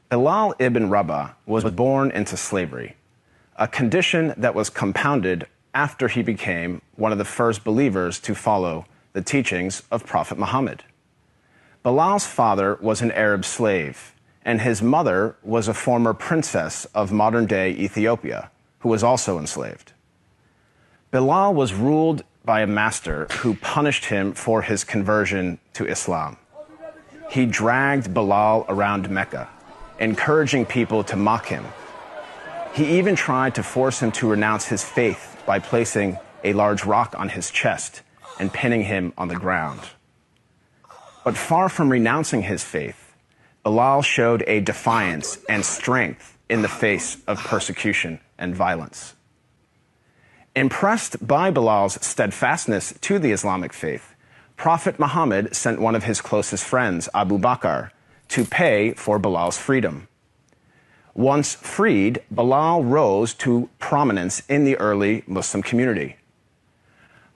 Bilal Ibn Rabah was born into slavery, a condition that was compounded after he became one of the first believers to follow the teachings of Prophet Muhammad. Bilal's father was an Arab slave, and his mother was a former princess of modern-day Ethiopia, who was also enslaved. Bilal was ruled by a master who punished him for his conversion to Islam. He dragged Bilal around Mecca, encouraging people to mock him. He even tried to force him to renounce his faith by placing a large rock on his chest and pinning him on the ground. But far from renouncing his faith, Bilal showed a defiance and strength in the face of persecution and violence. Impressed by Bilal's steadfastness to the Islamic faith, Prophet Muhammad sent one of his closest friends, Abu Bakr, to pay for Bilal's freedom. Once freed, Bilal rose to prominence in the early Muslim community.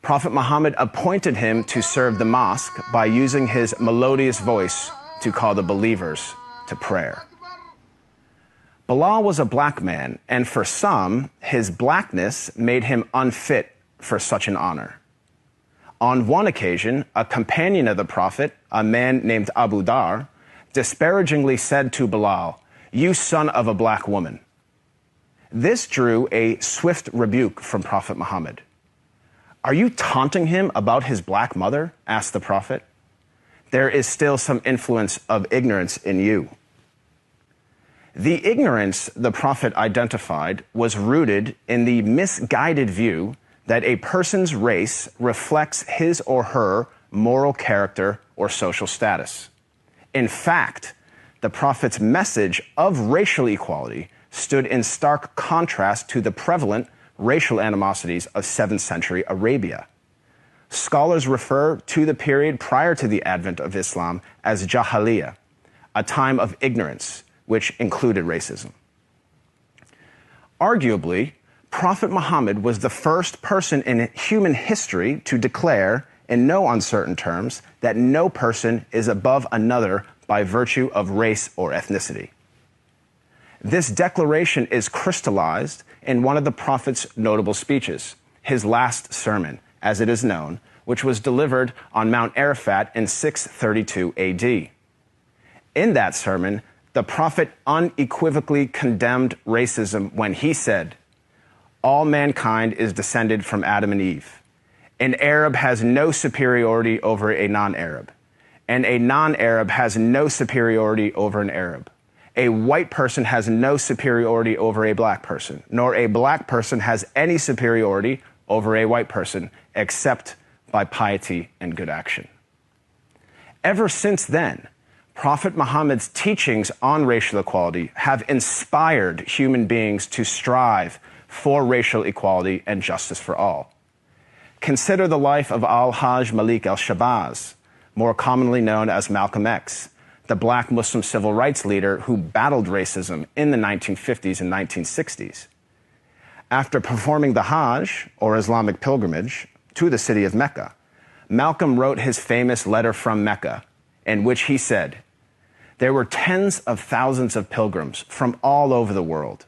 Prophet Muhammad appointed him to serve the mosque by using his melodious voice to call the believers to prayer. Bilal was a black man, and for some, his blackness made him unfit for such an honor. On one occasion, a companion of the Prophet, a man named Abu Dar, disparagingly said to Bilal, "You son of a black woman." This drew a swift rebuke from Prophet Muhammad. "Are you taunting him about his black mother?" asked the Prophet. "There is still some influence of ignorance in you." The ignorance the Prophet identified was rooted in the misguided view that a person's race reflects his or her moral character or social status. In fact, the Prophet's message of racial equality stood in stark contrast to the prevalent racial animosities of 7th century Arabia. Scholars refer to the period prior to the advent of Islam as Jahiliyyah, a time of ignorance, which included racism. Arguably, Prophet Muhammad was the first person in human history to declare, in no uncertain terms, that no person is above another by virtue of race or ethnicity. This declaration is crystallized in one of the Prophet's notable speeches, his last sermon, as it is known, which was delivered on Mount Arafat in 632 AD. In that sermon, the Prophet unequivocally condemned racism when he said, "All mankind is descended from Adam and Eve. An Arab has no superiority over a non-Arab, and a non-Arab has no superiority over an Arab. A white person has no superiority over a black person, nor a black person has any superiority over a white person, except by piety and good action." Ever since then, Prophet Muhammad's teachings on racial equality have inspired human beings to strive for racial equality and justice for all. Consider the life of Al-Hajj Malik al-Shabazz, more commonly known as Malcolm X, the black Muslim civil rights leader who battled racism in the 1950s and 1960s. After performing the Hajj, or Islamic pilgrimage, to the city of Mecca, Malcolm wrote his famous letter from Mecca, in which he said, "There were tens of thousands of pilgrims from all over the world.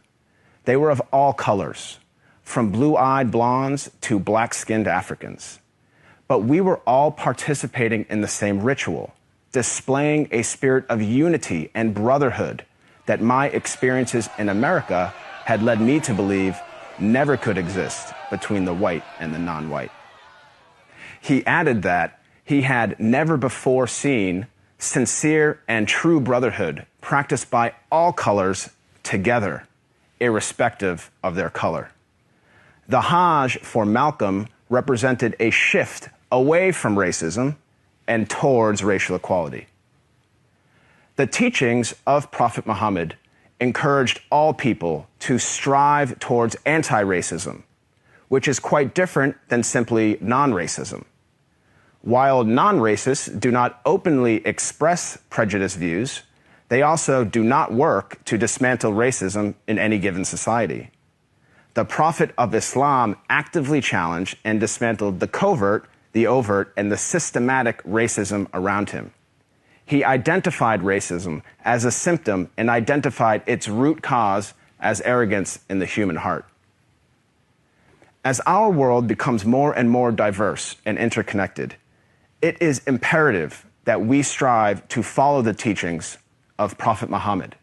They were of all colors, from blue-eyed blondes to black-skinned Africans. But we were all participating in the same ritual, displaying a spirit of unity and brotherhood that my experiences in America had led me to believe never could exist between the white and the non-white." He added that he had never before seen sincere and true brotherhood practiced by all colors together, irrespective of their color. The Hajj for Malcolm represented a shift away from racism and towards racial equality. The teachings of Prophet Muhammad encouraged all people to strive towards anti-racism, which is quite different than simply non-racism. While non-racists do not openly express prejudiced views, they also do not work to dismantle racism in any given society. The Prophet of Islam actively challenged and dismantled the covert, the overt, and the systematic racism around him. He identified racism as a symptom and identified its root cause as arrogance in the human heart. As our world becomes more and more diverse and interconnected, it is imperative that we strive to follow the teachings of Prophet Muhammad.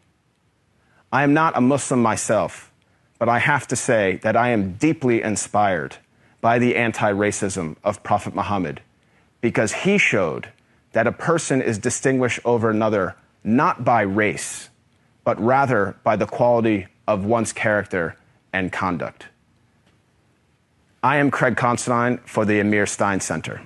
I am not a Muslim myself, but I have to say that I am deeply inspired by the anti-racism of Prophet Muhammad, because he showed that a person is distinguished over another not by race, but rather by the quality of one's character and conduct. I am Craig Constantine for the Amir Stein Center.